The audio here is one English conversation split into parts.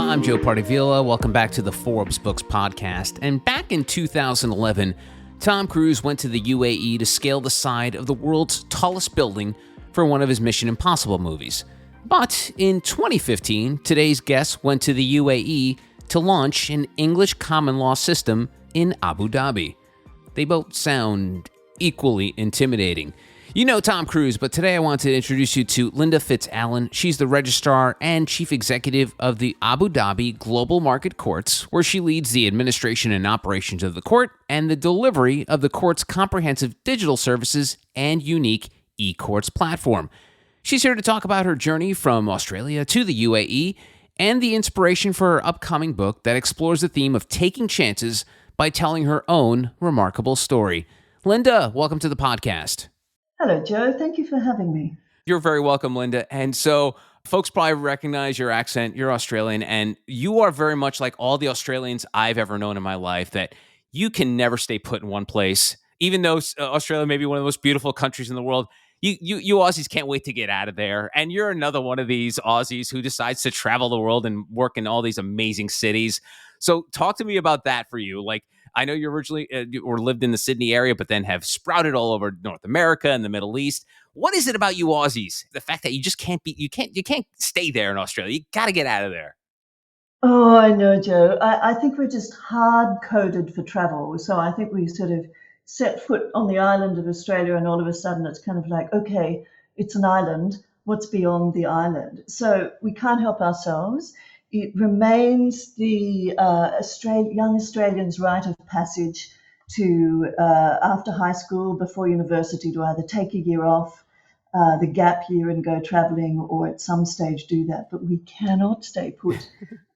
I'm Joe Pardavila. Welcome back to the Forbes Books podcast. And back in 2011, Tom Cruise went to the UAE to scale the side of the world's tallest building for one of his Mission Impossible movies. But in 2015, today's guest went to the UAE to launch an English common law system in Abu Dhabi. They both sound equally intimidating. You know Tom Cruise, but today I want to introduce you to Linda Fitz-Alan. She's the Registrar and Chief Executive of the Abu Dhabi Global Market Courts, where she leads the administration and operations of the court and the delivery of the court's comprehensive digital services and unique eCourts platform. She's here to talk about her journey from Australia to the UAE and the inspiration for her upcoming book that explores the theme of taking chances by telling her own remarkable story. Linda, welcome to the podcast. Hello, Joe. Thank you for having me. You're very welcome, Linda. And so folks probably recognize your accent. You're Australian, and you are very much like all the Australians I've ever known in my life, that you can never stay put in one place. Even though Australia may be one of the most beautiful countries in the world, you Aussies can't wait to get out of there. And you're another one of these Aussies who decides to travel the world and work in all these amazing cities. So talk to me about that for you. Like, I know you originally or lived in the Sydney area, but then have sprouted all over North America and the Middle East. What is it about you Aussies? The fact that you just can't stay there in Australia. You got to get out of there. Oh, I know, Joe. I think we're just hard-coded for travel. So I think we sort of set foot on the island of Australia and all of a sudden it's kind of like, okay, it's an island. What's beyond the island? So we can't help ourselves. It remains the young Australians' rite of passage to, after high school, before university, to either take a year off, the gap year and go travelling, or at some stage do that. But we cannot stay put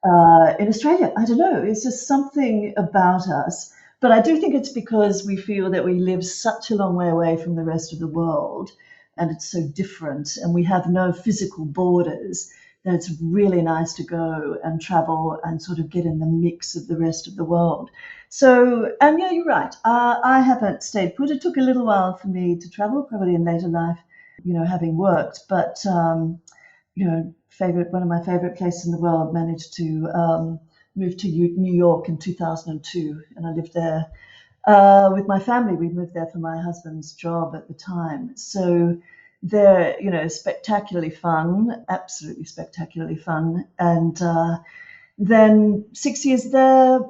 in Australia. I don't know. It's just something about us. But I do think it's because we feel that we live such a long way away from the rest of the world, and it's so different, and we have no physical borders. That it's really nice to go and travel and sort of get in the mix of the rest of the world. So, and yeah, you're right. I haven't stayed put. It took a little while for me to travel, probably in later life, having worked. But, one of my favorite places in the world, managed to move to New York in 2002. And I lived there with my family. We moved there for my husband's job at the time. So, they're, spectacularly fun, absolutely spectacularly fun. And then 6 years there,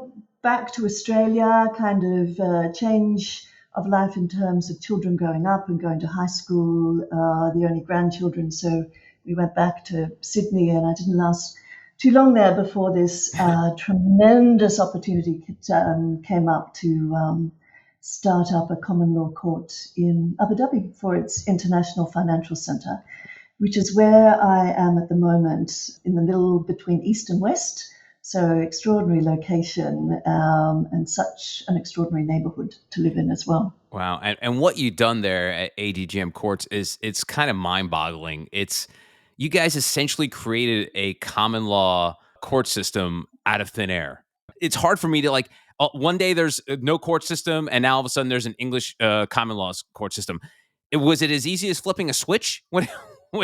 back to Australia, kind of change of life in terms of children growing up and going to high school, the only grandchildren. So we went back to Sydney, and I didn't last too long there before this tremendous opportunity came up to start up a common law court in Abu Dhabi for its International Financial Centre, which is where I am at the moment, in the middle between East and West. So extraordinary location and such an extraordinary neighborhood to live in as well. Wow. And what you've done there at ADGM Courts it's kind of mind-boggling. You guys essentially created a common law court system out of thin air. It's hard for me to one day there's no court system, and now all of a sudden there's an English common law court system. Was it as easy as flipping a switch when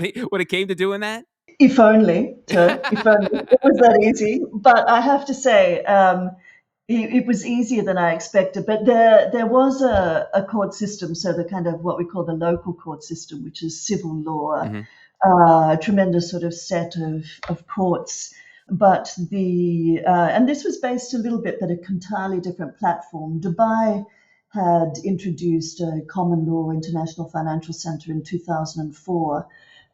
it came to doing that? If only, if only it was that easy. But I have to say, it was easier than I expected. But there was a court system, so the kind of what we call the local court system, which is civil law, a tremendous sort of set of courts. But and this was based a little bit, but an entirely different platform. Dubai had introduced a common law international financial center in 2004,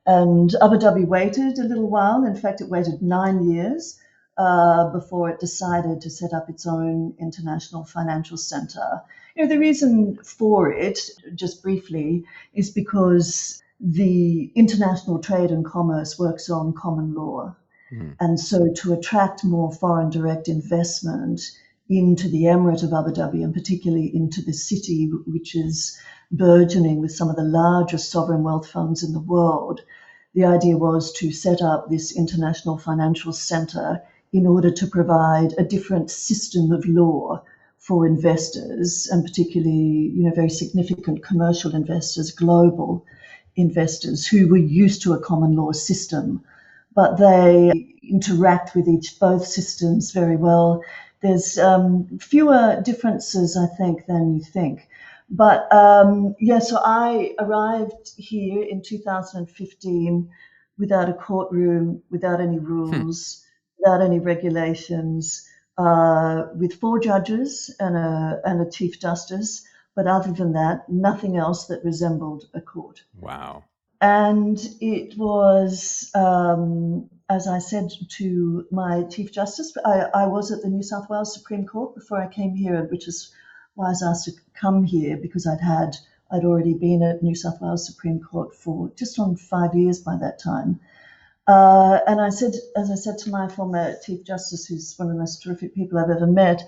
and Abu Dhabi waited a little while. In fact, it waited 9 years before it decided to set up its own international financial center. The reason for it, just briefly, is because the international trade and commerce works on common law. And so to attract more foreign direct investment into the Emirate of Abu Dhabi, and particularly into the city, which is burgeoning with some of the largest sovereign wealth funds in the world, the idea was to set up this international financial center in order to provide a different system of law for investors, and particularly, very significant commercial investors, global investors who were used to a common law system, but they interact with both systems very well. There's fewer differences, I think, than you think. But so I arrived here in 2015 without a courtroom, without any rules, without any regulations, with 4 judges and a chief justice. But other than that, nothing else that resembled a court. Wow. And it was, as I said to my Chief Justice, I was at the New South Wales Supreme Court before I came here, which is why I was asked to come here, because I'd already been at New South Wales Supreme Court for just on 5 years by that time. And I said, as I said to my former Chief Justice, who's one of the most terrific people I've ever met,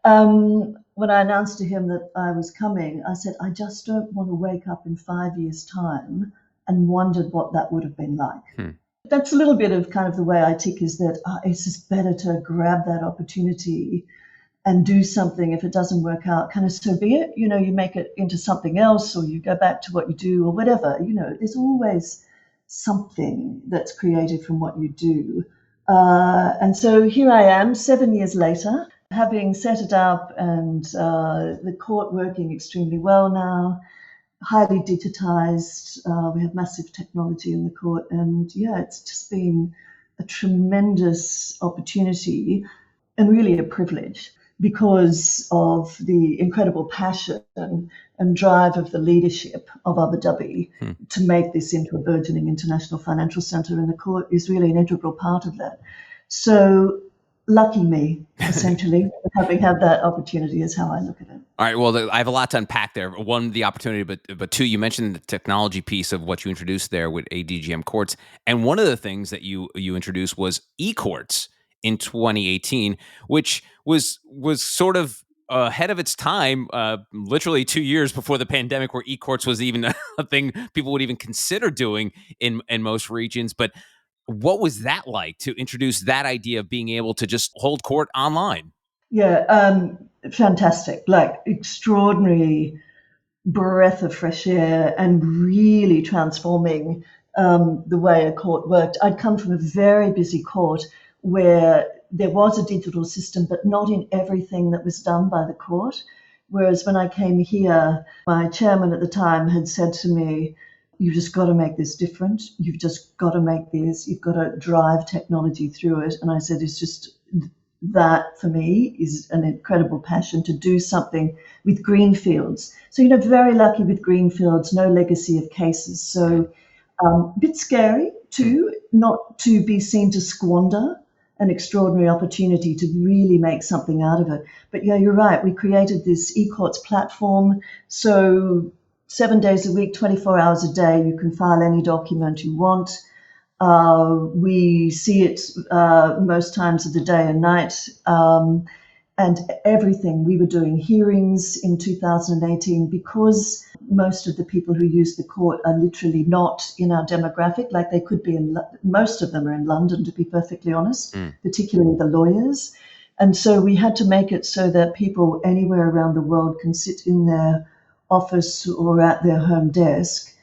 when I announced to him that I was coming, I said, I just don't want to wake up in 5 years' time and wondered what that would have been like. That's a little bit of kind of the way I tick, is that it's just better to grab that opportunity and do something. If it doesn't work out, kind of so be it. You make it into something else, or you go back to what you do, or whatever. There's always something that's created from what you do. And so here I am, 7 years later, having set it up, and the court working extremely well now, highly digitized. We have massive technology in the court. And it's just been a tremendous opportunity and really a privilege, because of the incredible passion and drive of the leadership of Abu Dhabi to make this into a burgeoning international financial center. And the court is really an integral part of that. So lucky me, essentially, having had that opportunity is how I look at it. All right. Well, I have a lot to unpack there. One, the opportunity, but two, you mentioned the technology piece of what you introduced there with ADGM courts. And one of the things that you introduced was eCourts in 2018, which was sort of ahead of its time, literally 2 years before the pandemic, where eCourts was even a thing people would even consider doing in most regions. But what was that like to introduce that idea of being able to just hold court online? Yeah, fantastic. Like, extraordinary breath of fresh air, and really transforming the way a court worked. I'd come from a very busy court where there was a digital system, but not in everything that was done by the court. Whereas when I came here, my chairman at the time had said to me, you've just got to make this different. You've just got to make this. You've got to drive technology through it. And I said, it's just that, for me, is an incredible passion to do something with greenfields. So, very lucky with greenfields, no legacy of cases. So a bit scary too, not to be seen to squander an extraordinary opportunity to really make something out of it. But yeah, you're right. We created this eCourts platform. So 7 days a week, 24 hours a day, you can file any document you want. We see it most times of the day and night. And everything. We were doing hearings in 2018, because most of the people who use the court are literally not in our demographic. Like, they could be most of them are in London, to be perfectly honest, particularly the lawyers. And so we had to make it so that people anywhere around the world can sit in their office or at their home desk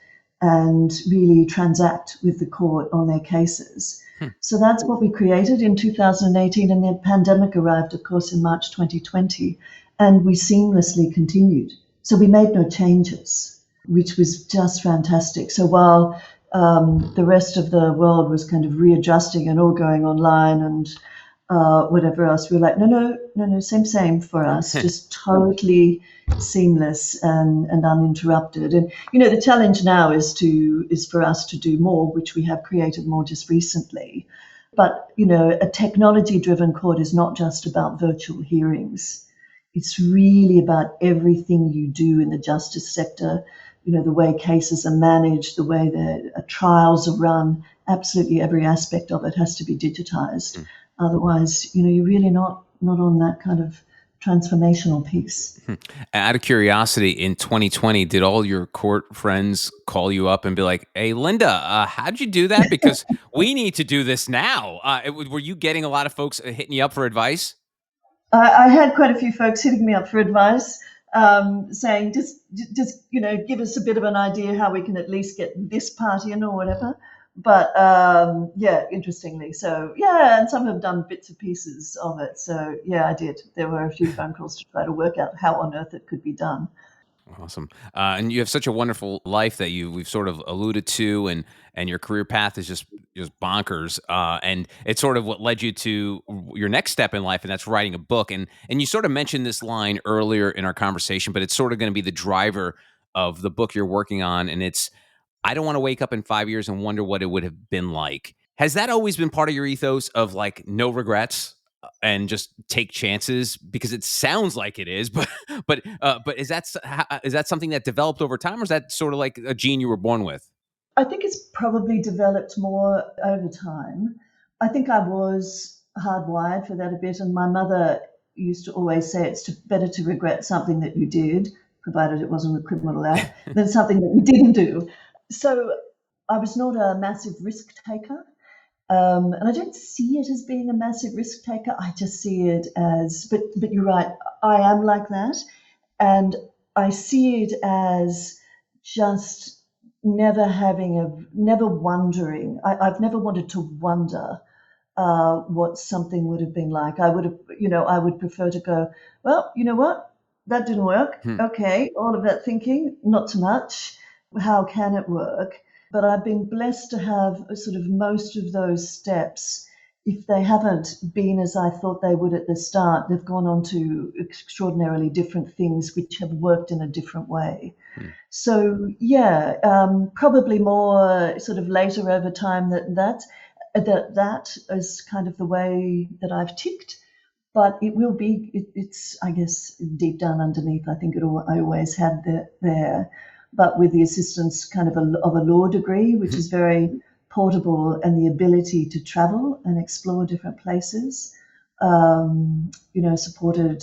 and really transact with the court on their cases. So that's what we created in 2018, and the pandemic arrived, of course, in March 2020, and we seamlessly continued. So we made no changes, which was just fantastic. So while the rest of the world was kind of readjusting and all going online and whatever else, we were like, no, same for us, just totally seamless and uninterrupted. And the challenge now is for us to do more, which we have created more just recently. But a technology-driven court is not just about virtual hearings. It's really about everything you do in the justice sector. The way cases are managed, the way the trials are run. Absolutely every aspect of it has to be digitized. Otherwise, you're really not on that kind of transformational piece. Out of curiosity, in 2020, did all your court friends call you up and be like, hey, Linda, how'd you do that? Because we need to do this now. Were you getting a lot of folks hitting you up for advice? I had quite a few folks hitting me up for advice, saying, just give us a bit of an idea how we can at least get this part in or whatever. But yeah, interestingly. So yeah, and some have done bits and pieces of it. So yeah, I did. There were a few phone calls to try to work out how on earth it could be done. Awesome. And you have such a wonderful life that we've sort of alluded to, and your career path is just bonkers. And it's sort of what led you to your next step in life, and that's writing a book. And you sort of mentioned this line earlier in our conversation, but it's sort of going to be the driver of the book you're working on, and it's I don't want to wake up in 5 years and wonder what it would have been like. Has that always been part of your ethos of like no regrets and just take chances? Because it sounds like it is, but but is that something that developed over time, or is that sort of like a gene you were born with? I think it's probably developed more over time. I think I was hardwired for that a bit, and my mother used to always say better to regret something that you did, provided it wasn't a criminal act, than something that you didn't do. So I was not a massive risk taker. And I don't see it as being a massive risk taker. I just see it as, but you're right, I am like that. And I see it as just never wondering. I've never wanted to wonder what something would have been like. I would prefer to go, well, you know what? That didn't work. Hmm. Okay, all of that thinking, not so much. How can it work? But I've been blessed to have sort of most of those steps. If they haven't been as I thought they would at the start, they've gone on to extraordinarily different things which have worked in a different way. Hmm. So yeah, probably more sort of later over time that is kind of the way that I've ticked. But it will be, it's, I guess, deep down underneath, I think I always had that there, but with the assistance kind of a law degree, which is very portable, and the ability to travel and explore different places, supported,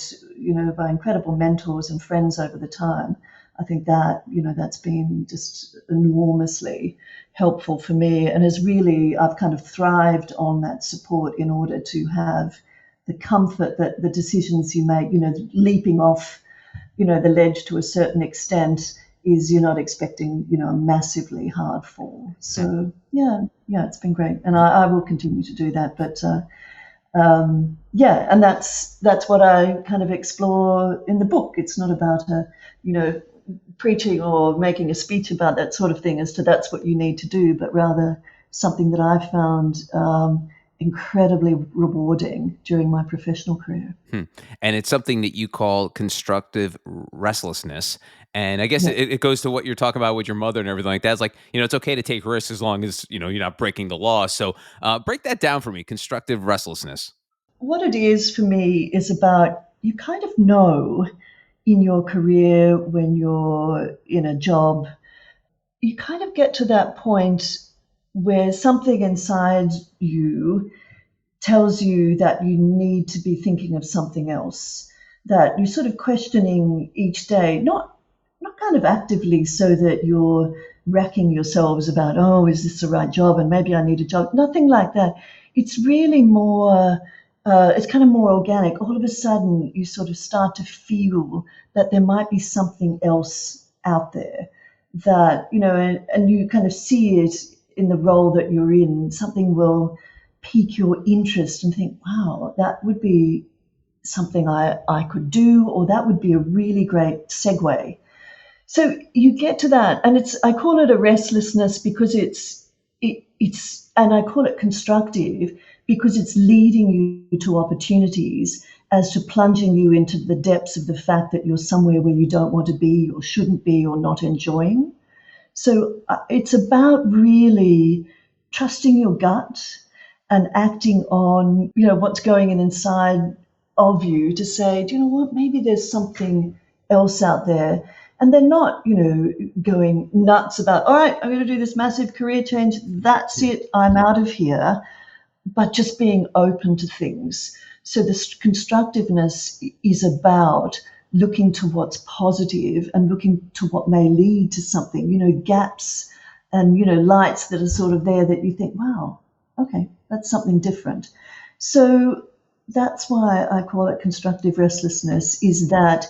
by incredible mentors and friends over the time. I think that, that's been just enormously helpful for me, and I've kind of thrived on that support in order to have the comfort that the decisions you make, leaping off, the ledge to a certain extent, is you're not expecting, a massively hard fall. So yeah, it's been great, and I will continue to do that. But and that's what I kind of explore in the book. It's not about preaching or making a speech about that sort of thing as to that's what you need to do, but rather something that I've found incredibly rewarding during my professional career. And it's something that you call constructive restlessness. And I guess Yeah. it goes to what you're talking about with your mother and everything like that. It's like, it's okay to take risks as long as, you're not breaking the law. So break that down for me, constructive restlessness. What it is for me is about, you kind of know in your career, when you're in a job, you kind of get to that point where something inside you tells you that you need to be thinking of something else, that you're sort of questioning each day, not kind of actively so that you're racking yourselves about, oh, is this the right job, and maybe I need a job. Nothing like that. It's really more, it's kind of more organic. All of a sudden, you sort of start to feel that there might be something else out there that, and you kind of see it in the role that you're in. Something will pique your interest and think, wow, that would be something I could do, or that would be a really great segue. So you get to that, and I call it a restlessness because it's and I call it constructive because it's leading you to opportunities as to plunging you into the depths of the fact that you're somewhere where you don't want to be or shouldn't be or not enjoying. So it's about really trusting your gut and acting on, what's going on inside of you to say, do you know what, maybe there's something else out there. And they're not, going nuts about, all right, I'm going to do this massive career change. That's it. I'm out of here. But just being open to things. So this constructiveness is about looking to what's positive and looking to what may lead to something, gaps and, lights that are sort of there that you think, wow, okay, that's something different. So that's why I call it constructive restlessness, is that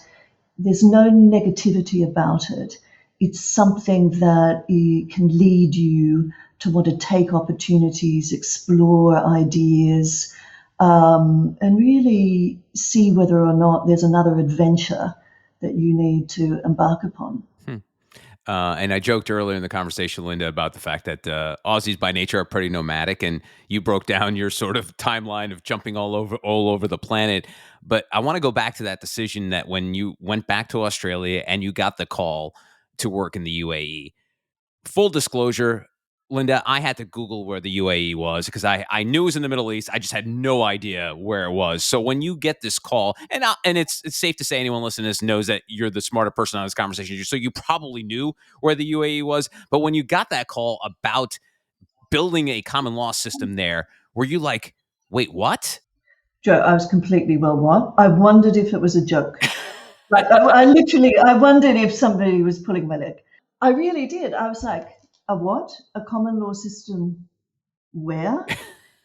there's no negativity about it. It's something that can lead you to want to take opportunities, explore ideas, and really see whether or not there's another adventure that you need to embark upon. And I joked earlier in the conversation, Linda, about the fact that Aussies by nature are pretty nomadic, and you broke down your sort of timeline of jumping all over the planet. But I want to go back to that decision that when you went back to Australia and you got the call to work in the UAE. Full disclosure, Linda, I had to Google where the UAE was because I knew it was in the Middle East. I just had no idea where it was. So when you get this call, and it's safe to say anyone listening to this knows that you're the smarter person on this conversation. So you probably knew where the UAE was. But when you got that call about building a common law system there, were you like, wait, what? Joe, I was completely, well, what? I wondered if it was a joke. Like, I wondered if somebody was pulling my leg. I really did. I was like, a what? A common law system where?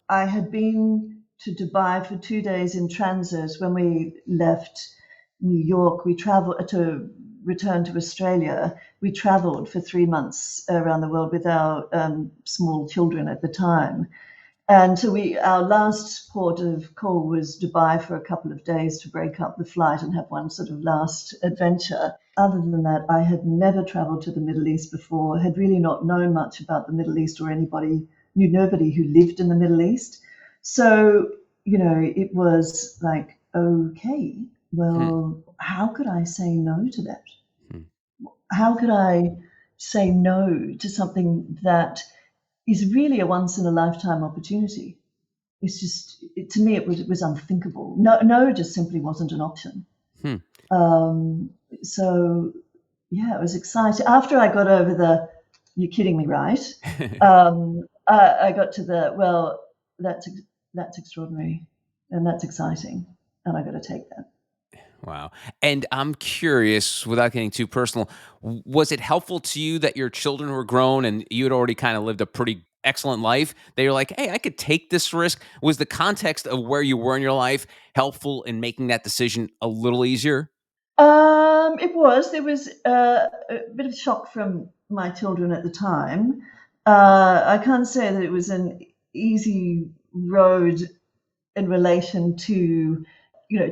I had been to Dubai for 2 days in transit. When we left New York, we traveled to return to Australia. We traveled for 3 months around the world with our small children at the time. And so our last port of call was Dubai for a couple of days to break up the flight and have one sort of last adventure. Other than that, I had never traveled to the Middle East before, had really not known much about the Middle East or knew nobody who lived in the Middle East. So, it was like, okay, well, how could I say no to that? How could I say no to something that is really a once in a lifetime opportunity? It's just, to me, it was unthinkable. No, just simply wasn't an option. So yeah, it was exciting. After I got over you're kidding me, right? I got to well, that's extraordinary and that's exciting, and I got to take that. Wow. And I'm curious, without getting too personal, was it helpful to you that your children were grown and you had already kind of lived a pretty excellent life? That you're like, hey, I could take this risk. Was the context of where you were in your life helpful in making that decision a little easier? It was. There was a bit of shock from my children at the time. I can't say that it was an easy road in relation to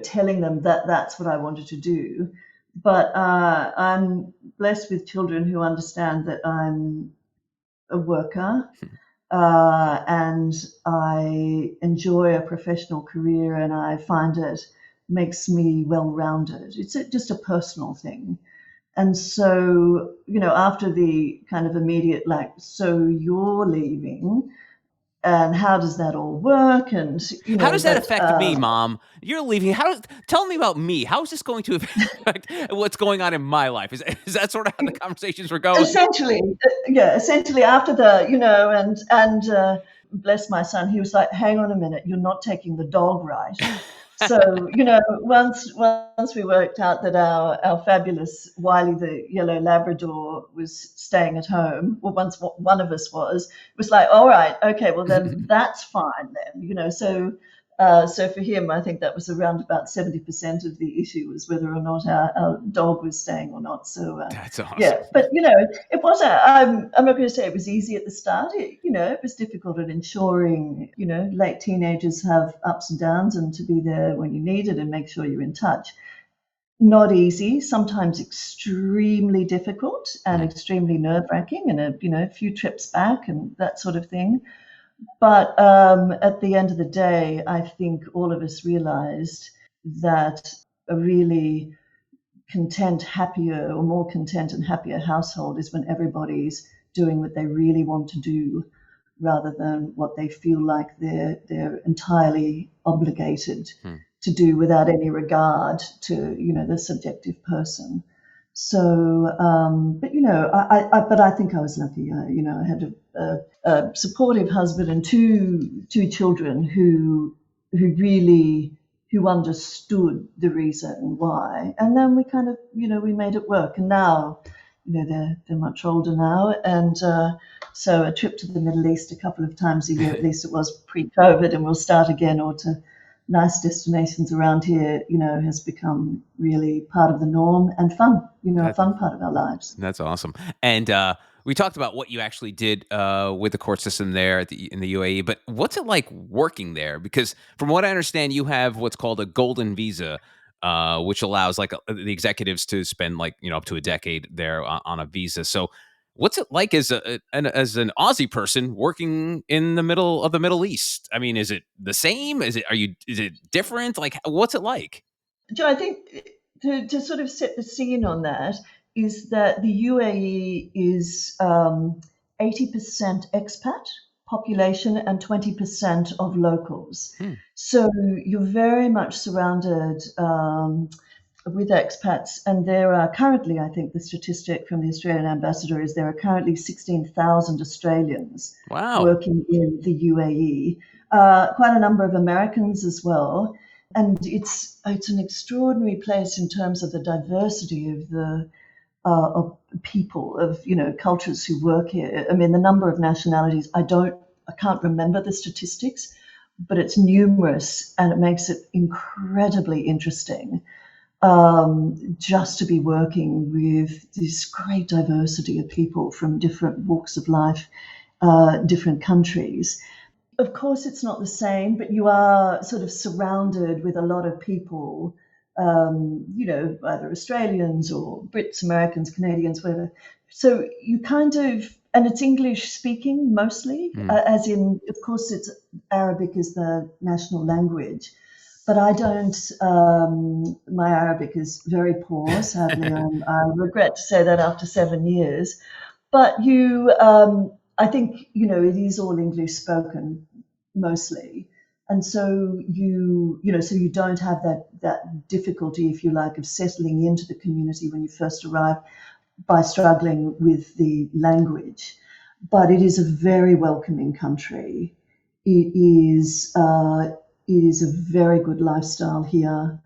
telling them that that's what I wanted to do. But I'm blessed with children who understand that I'm a worker and I enjoy a professional career, and I find it makes me well-rounded. It's just a personal thing. And so, after the kind of immediate, like, so you're leaving, and how does that all work? And how does that affect me, Mom? You're leaving. Tell me about me. How is this going to affect what's going on in my life? Is that sort of how the conversations were going? Essentially, Essentially after and bless my son, he was like, "Hang on a minute, you're not taking the dog, right?" So once we worked out that our fabulous Wiley, the yellow Labrador, was staying at home, or once one of us was, it was like, all right, okay, well then that's fine then, so for him, I think that was around about 70% of the issue, was whether or not our dog was staying or not. So that's awesome. Yeah, but it was. I'm not going to say it was easy at the start. It was difficult at ensuring. Late teenagers have ups and downs, and to be there when you need it and make sure you're in touch. Not easy. Sometimes extremely difficult and extremely nerve-wracking, and a few trips back and that sort of thing. But at the end of the day, I think all of us realized that a really content, happier, or more content and happier household is when everybody's doing what they really want to do, rather than what they feel like they're entirely obligated to do without any regard to the subjective person. So, but I think I was lucky. I had a supportive husband and two children who understood the reason why, and then we kind of we made it work. And now they're much older now, and so a trip to the Middle East a couple of times a year, at least it was pre-COVID, and we'll start again, or to nice destinations around here, has become really part of the norm and fun, a That, fun part of our lives. that's awesome. And we talked about what you actually did with the court system there in the UAE, but what's it like working there? Because from what I understand, you have what's called a golden visa, which allows the executives to spend up to a decade there on a visa. So what's it like as an Aussie person working in the middle of the Middle East? I mean, is it the same? Is it different? Like, what's it like? Joe, I think to sort of set the scene on that is that the UAE is 80% expat population and 20% of locals. Hmm. So you're very much surrounded with expats, and there are currently, I think the statistic from the Australian ambassador is there are currently 16,000 Australians Wow. working in the UAE, quite a number of Americans as well. And it's an extraordinary place in terms of the diversity of the of people, of cultures who work here. I mean, the number of nationalities, I can't remember the statistics, but it's numerous, and it makes it incredibly interesting just to be working with this great diversity of people from different walks of life, different countries. Of course, it's not the same, but you are sort of surrounded with a lot of people, either Australians or Brits, Americans, Canadians, whatever. So you kind of, and it's English speaking mostly, as in, of course, it's Arabic is the national language. But I don't, my Arabic is very poor, sadly. I regret to say that after 7 years. But I think, it is all English spoken mostly. And so so you don't have that difficulty, if you like, of settling into the community when you first arrive by struggling with the language. But it is a very welcoming country. It is a very good lifestyle here.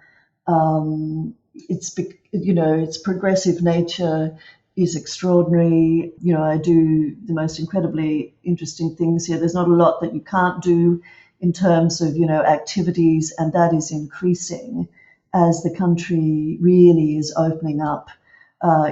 Its progressive nature is extraordinary. I do the most incredibly interesting things here. There's not a lot that you can't do in terms of, activities, and that is increasing as the country really is opening up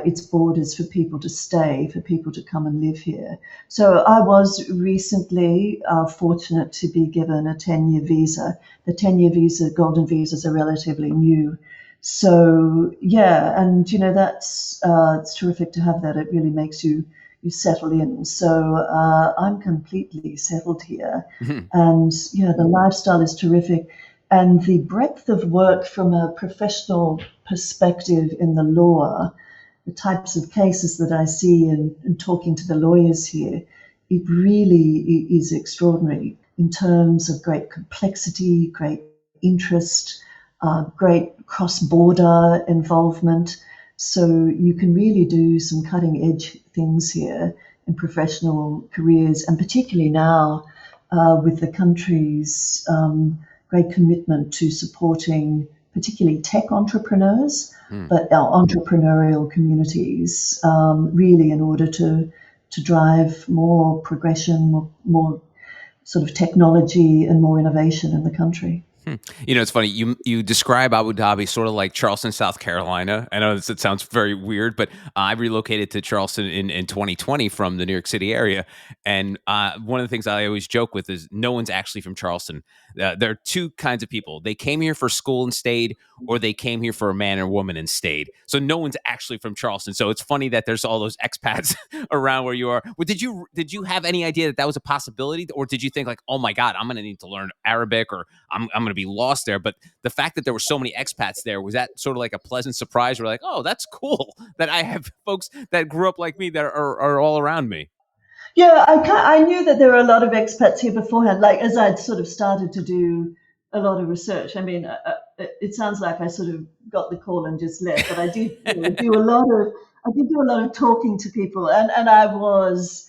its borders for people to stay, for people to come and live here. So I was recently fortunate to be given a 10-year visa. The 10-year visa, golden visas are relatively new. So, yeah, and, that's it's terrific to have that. It really makes you settle in. So I'm completely settled here. And, the lifestyle is terrific. And the breadth of work from a professional perspective in the law, the types of cases that I see and talking to the lawyers here, it really is extraordinary in terms of great complexity, great interest, great cross-border involvement. So you can really do some cutting-edge things here in professional careers, and particularly now with the country's great commitment to supporting particularly tech entrepreneurs, but our entrepreneurial communities, really in order to drive more progression, more sort of technology and more innovation in the country. It's funny. You describe Abu Dhabi sort of like Charleston, South Carolina. I know it sounds very weird, but I relocated to Charleston in 2020 from the New York City area. And one of the things I always joke with is no one's actually from Charleston. There are two kinds of people. They came here for school and stayed, or they came here for a man or woman and stayed. So no one's actually from Charleston. So it's funny that there's all those expats around where you are. Well, did you have any idea that was a possibility, or did you think like, oh my God, I'm going to need to learn Arabic, or I'm going to be lost there? But the fact that there were so many expats there, was that sort of like a pleasant surprise? We're like, oh, that's cool that I have folks that grew up like me that are all around me. Yeah, I knew that there were a lot of expats here beforehand, like as I'd sort of started to do a lot of research. I mean, it sounds like I sort of got the call and just left, but I did do a lot of talking to people, and I was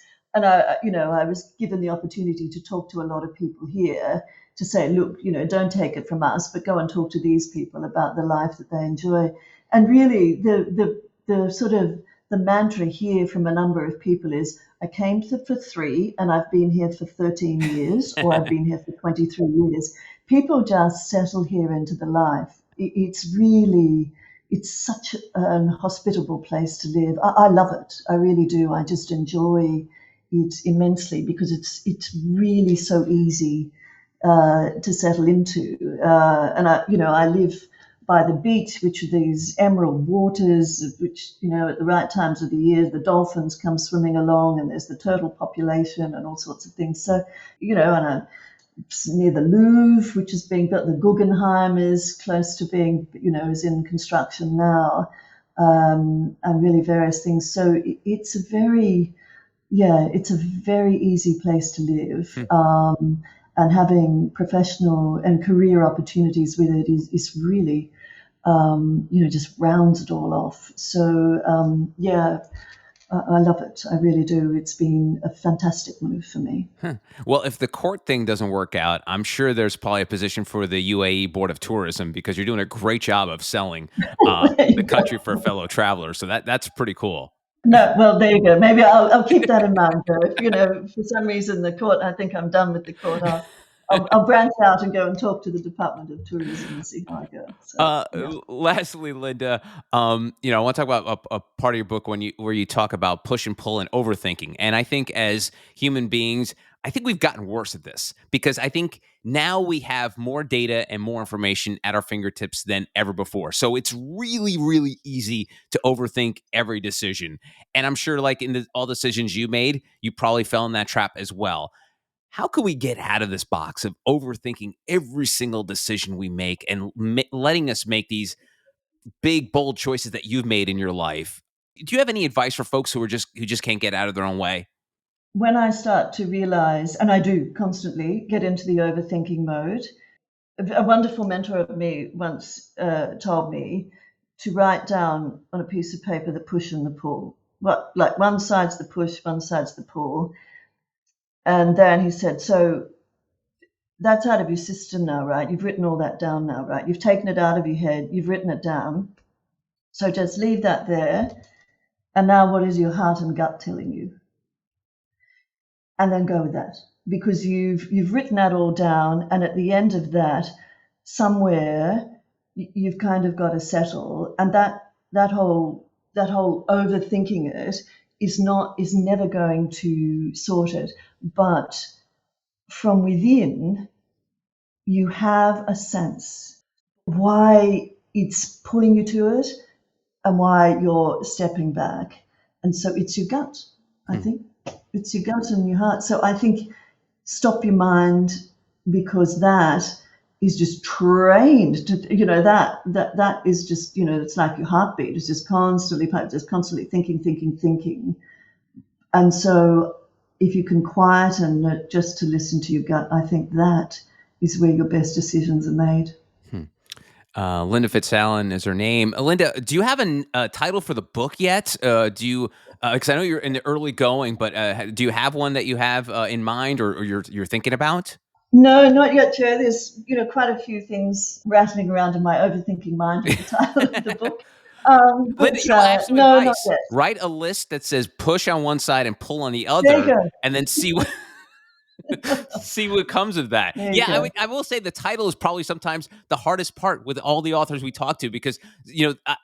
given the opportunity to talk to a lot of people here to say, look, don't take it from us, but go and talk to these people about the life that they enjoy. And really, the sort of the mantra here from a number of people is, I came for 3 and I've been here for 13 years, or I've been here for 23 years. people just settle here into the life. It's such an hospitable place to live. I love it. I really do. I just enjoy it immensely because it's really so easy to settle into. And I live by the beach, which are these emerald waters, which, at the right times of the year, the dolphins come swimming along, and there's the turtle population and all sorts of things. So, and near the Louvre, which is being built. The Guggenheim is close to being, is in construction now, and really various things. So it's a very easy place to live. And having professional and career opportunities with it is really, just rounds it all off. So, I love it. I really do. It's been a fantastic move for me. Well, if the court thing doesn't work out, I'm sure there's probably a position for the UAE Board of Tourism, because you're doing a great job of selling the country for fellow travelers. So that's pretty cool. No, well, there you go. Maybe I'll keep that in mind, though. If, for some reason the court, I think I'm done with the court, I'll branch out and go and talk to the Department of Tourism and see how I go. So, Lastly, Linda, I want to talk about a part of your book where you talk about push and pull and overthinking. And I think as human beings, I think we've gotten worse at this, because I think now we have more data and more information at our fingertips than ever before. So it's really, really easy to overthink every decision. And I'm sure, like in all decisions you made, you probably fell in that trap as well. How can we get out of this box of overthinking every single decision we make and letting us make these big, bold choices that you've made in your life? Do you have any advice for folks who just can't get out of their own way? When I start to realize, and I do constantly get into the overthinking mode, a wonderful mentor of me once told me to write down on a piece of paper the push and the pull. Like one side's the push, one side's the pull. And then he said, so that's out of your system now, right? You've written all that down now, right? You've taken it out of your head. You've written it down. So just leave that there. And now what is your heart and gut telling you? And then go with that, because you've written that all down. And at the end of that, somewhere you've kind of got to settle. And that whole overthinking it is never going to sort it. But from within, you have a sense why it's pulling you to it and why you're stepping back. And so it's your gut, I think. It's your gut and your heart. So I think stop your mind, because that is just trained to, that is just, it's like your heartbeat. It's just constantly thinking. And so if you can quieten it just to listen to your gut, I think that is where your best decisions are made. Linda Fitz-Alan is her name. Linda, do you have a title for the book yet? Do you? Because I know you're in the early going, but do you have one that you have in mind or you're thinking about? No, not yet, Joe. There's quite a few things rattling around in my overthinking mind with the title of the book. Linda, no, not yet. Write a list that says push on one side and pull on the other, and then see what. See what comes of that. Yeah, I will say the title is probably sometimes the hardest part with all the authors we talk to, because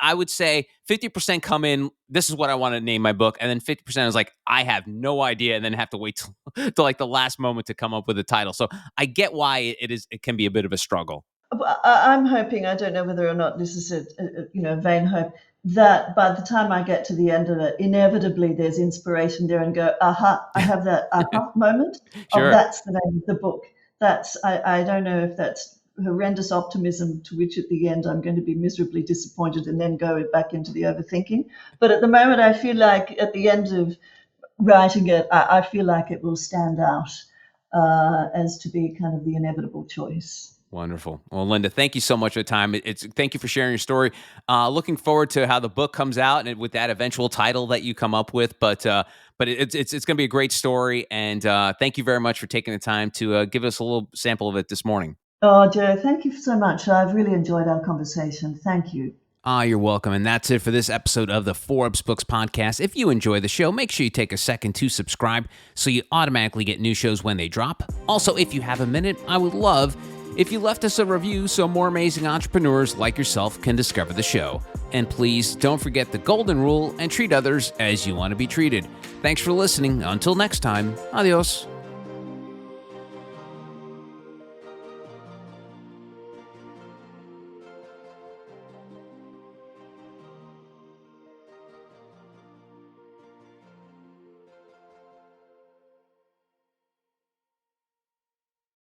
I would say 50% come in, this is what I want to name my book, and then 50% is like, I have no idea, and then have to wait till like the last moment to come up with a title. So I get why it can be a bit of a struggle. I'm hoping, I don't know whether or not this is a vain hope, that by the time I get to the end of it, inevitably there's inspiration there and go, aha, I have that aha moment. Sure. Oh, that's the name of the book. I don't know if that's horrendous optimism to which at the end I'm going to be miserably disappointed and then go back into the overthinking. But at the moment, I feel like at the end of writing it, I feel like it will stand out as to be kind of the inevitable choice. Wonderful. Well, Linda, thank you so much for the time. Thank you for sharing your story. Looking forward to how the book comes out and with that eventual title that you come up with. But it's going to be a great story. And thank you very much for taking the time to give us a little sample of it this morning. Oh, Joe, thank you so much. I've really enjoyed our conversation. Thank you. You're welcome. And that's it for this episode of the Forbes Books Podcast. If you enjoy the show, make sure you take a second to subscribe so you automatically get new shows when they drop. Also, if you have a minute, I would love if you left us a review so more amazing entrepreneurs like yourself can discover the show. And please don't forget the golden rule and treat others as you want to be treated. Thanks for listening. Until next time, adios.